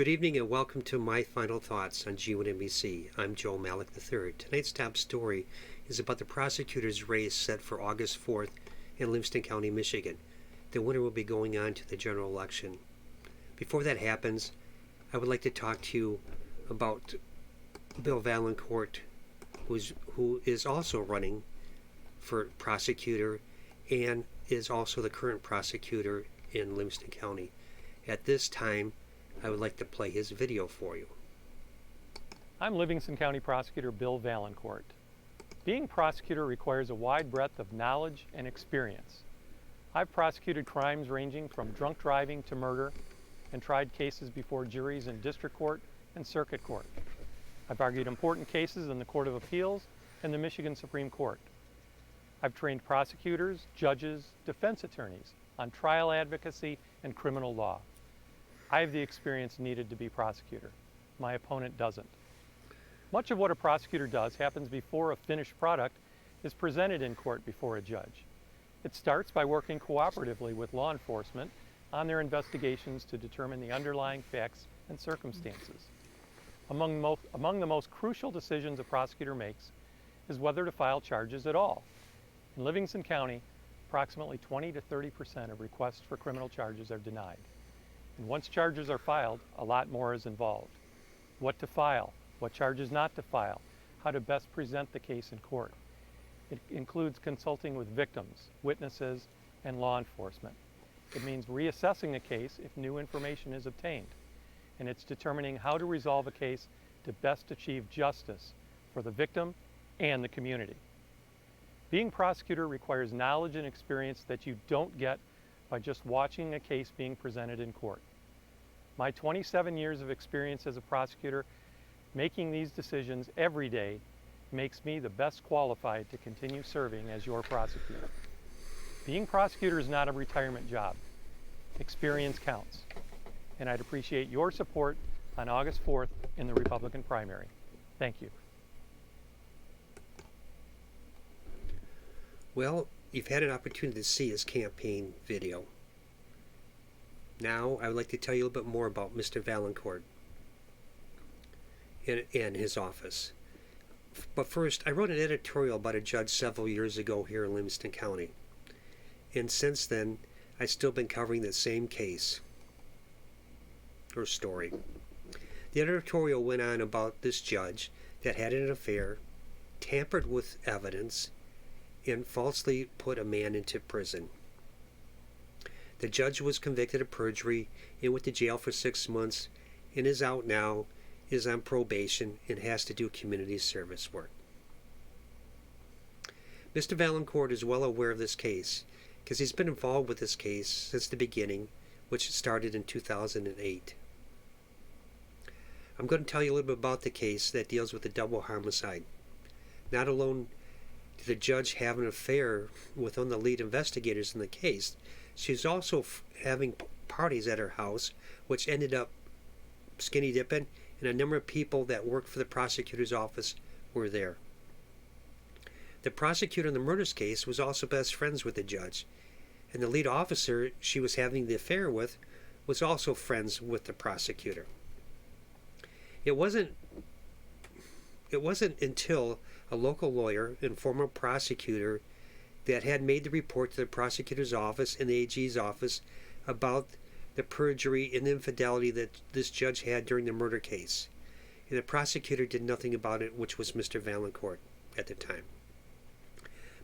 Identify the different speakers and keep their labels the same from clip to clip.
Speaker 1: Good evening and welcome to My Final Thoughts on G1NBC. I'm Joe Malik III. Tonight's top story is about the prosecutor's race set for August 4th in Livingston County, Michigan. The winner will be going on to the general election. Before that happens, I would like to talk to you about Bill Vailliencourt, who is also running for prosecutor and is also the current prosecutor in Livingston County. At this time, I would like to play his video for you.
Speaker 2: I'm Livingston County Prosecutor Bill Vailliencourt. Being prosecutor requires a wide breadth of knowledge and experience. I've prosecuted crimes ranging from drunk driving to murder and tried cases before juries in district court and circuit court. I've argued important cases in the Court of Appeals and the Michigan Supreme Court. I've trained prosecutors, judges, defense attorneys on trial advocacy and criminal law. I have the experience needed to be prosecutor. My opponent doesn't. Much of what a prosecutor does happens before a finished product is presented in court before a judge. It starts by working cooperatively with law enforcement on their investigations to determine the underlying facts and circumstances. Among the most crucial decisions a prosecutor makes is whether to file charges at all. In Livingston County, approximately 20 to 30% of requests for criminal charges are denied. And once charges are filed, a lot more is involved. What to file, what charges not to file, how to best present the case in court. It includes consulting with victims, witnesses, and law enforcement. It means reassessing a case if new information is obtained. And it's determining how to resolve a case to best achieve justice for the victim and the community. Being prosecutor requires knowledge and experience that you don't get by just watching a case being presented in court. My 27 years of experience as a prosecutor making these decisions every day makes me the best qualified to continue serving as your prosecutor. Being prosecutor is not a retirement job. Experience counts. And I'd appreciate your support on August 4th in the Republican primary. Thank you.
Speaker 1: Well, you've had an opportunity to see his campaign video. Now, I would like to tell you a little bit more about Mr. Vailliencourt and his office. But first, I wrote an editorial about a judge several years ago here in Livingston County. And since then, I've still been covering the same case or story. The editorial went on about this judge that had an affair, tampered with evidence, and falsely put a man into prison. The judge was convicted of perjury and went to jail for 6 months and is out now, is on probation, and has to do community service work. Mr. Vailliencourt is well aware of this case because he's been involved with this case since the beginning, which started in 2008. I'm going to tell you a little bit about the case that deals with the double homicide. Not alone did the judge have an affair with one of the lead investigators in the case, she's also having parties at her house, which ended up skinny dipping, and a number of people that worked for the prosecutor's office were there. The prosecutor in the murders case was also best friends with the judge, and the lead officer she was having the affair with was also friends with the prosecutor. It wasn't until a local lawyer and former prosecutor that had made the report to the prosecutor's office and the AG's office about the perjury and infidelity that this judge had during the murder case. And the prosecutor did nothing about it, which was Mr. Vailliencourt at the time.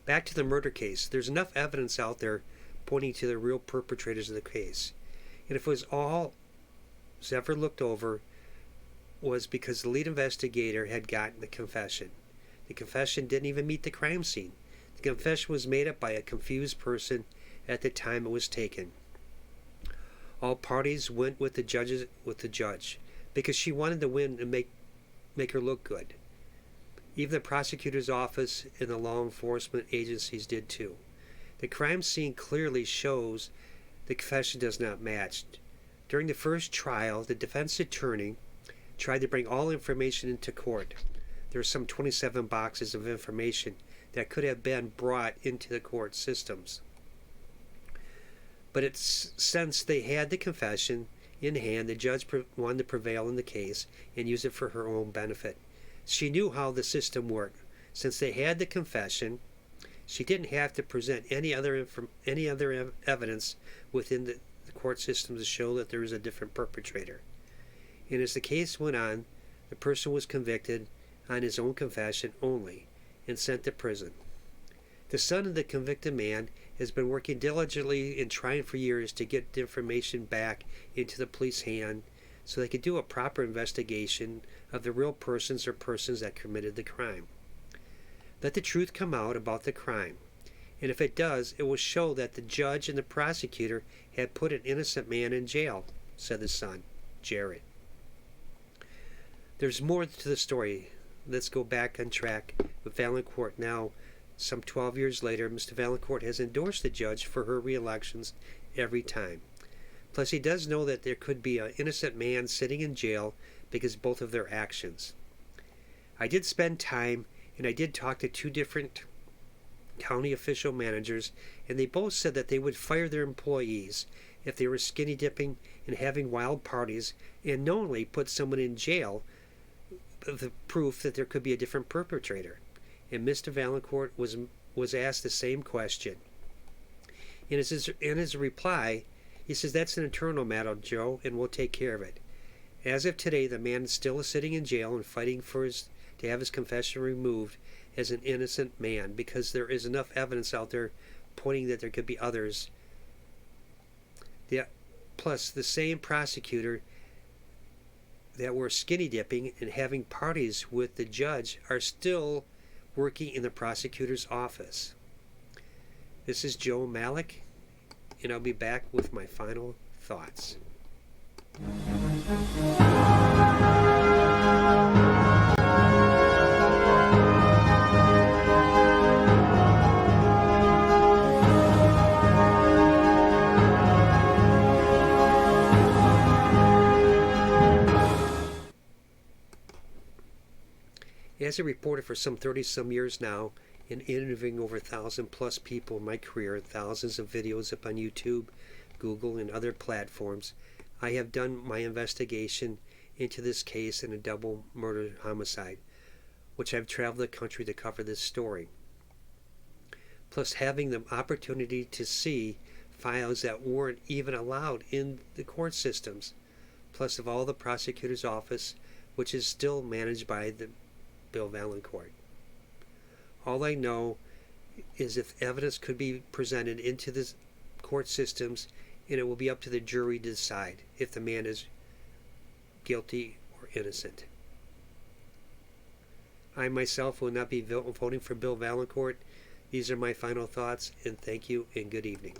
Speaker 1: Back to the murder case, there's enough evidence out there pointing to the real perpetrators of the case. And if it was all was ever looked over, was because the lead investigator had gotten the confession. The confession didn't even meet the crime scene. The confession was made up by a confused person at the time it was taken. All parties went with the judge because she wanted to win and make her look good. Even the prosecutor's office and the law enforcement agencies did too. The crime scene clearly shows the confession does not match. During the first trial, the defense attorney tried to bring all information into court. There were some 27 boxes of information that could have been brought into the court systems. But since they had the confession in hand, the judge wanted to prevail in the case and use it for her own benefit. She knew how the system worked. Since they had the confession, she didn't have to present any other evidence within the court system to show that there was a different perpetrator. And as the case went on, the person was convicted on his own confession only and sent to prison. The son of the convicted man has been working diligently and trying for years to get the information back into the police hand so they could do a proper investigation of the real persons or persons that committed the crime. Let the truth come out about the crime, and if it does, it will show that the judge and the prosecutor had put an innocent man in jail, said the son, Jared. There's more to the story. Let's go back on track with Vailliencourt now. Some 12 years later, Mr. Vailliencourt has endorsed the judge for her re-elections every time. Plus, he does know that there could be an innocent man sitting in jail because of both of their actions. I did spend time, and I did talk to 2 different county official managers, and they both said that they would fire their employees if they were skinny dipping and having wild parties and knowingly put someone in jail of the proof that there could be a different perpetrator. And Mr. Vailliencourt was asked the same question. In his reply, he says, "That's an internal matter, Joe, and we'll take care of it." As of today, the man still is sitting in jail and fighting to have his confession removed as an innocent man because there is enough evidence out there pointing that there could be others. Plus, the same prosecutor that were skinny dipping and having parties with the judge are still working in the prosecutor's office. This is Joe Malik, and I'll be back with my final thoughts. As a reporter for some 30-some years now, and interviewing over 1,000+ people in my career, thousands of videos up on YouTube, Google, and other platforms, I have done my investigation into this case in a double murder homicide, which I've traveled the country to cover this story. Plus having the opportunity to see files that weren't even allowed in the court systems, plus of all the prosecutor's office, which is still managed by the Bill Vailliencourt. All I know is if evidence could be presented into the court systems, and it will be up to the jury to decide if the man is guilty or innocent. I myself will not be voting for Bill Vailliencourt. These are my final thoughts, and thank you and good evening.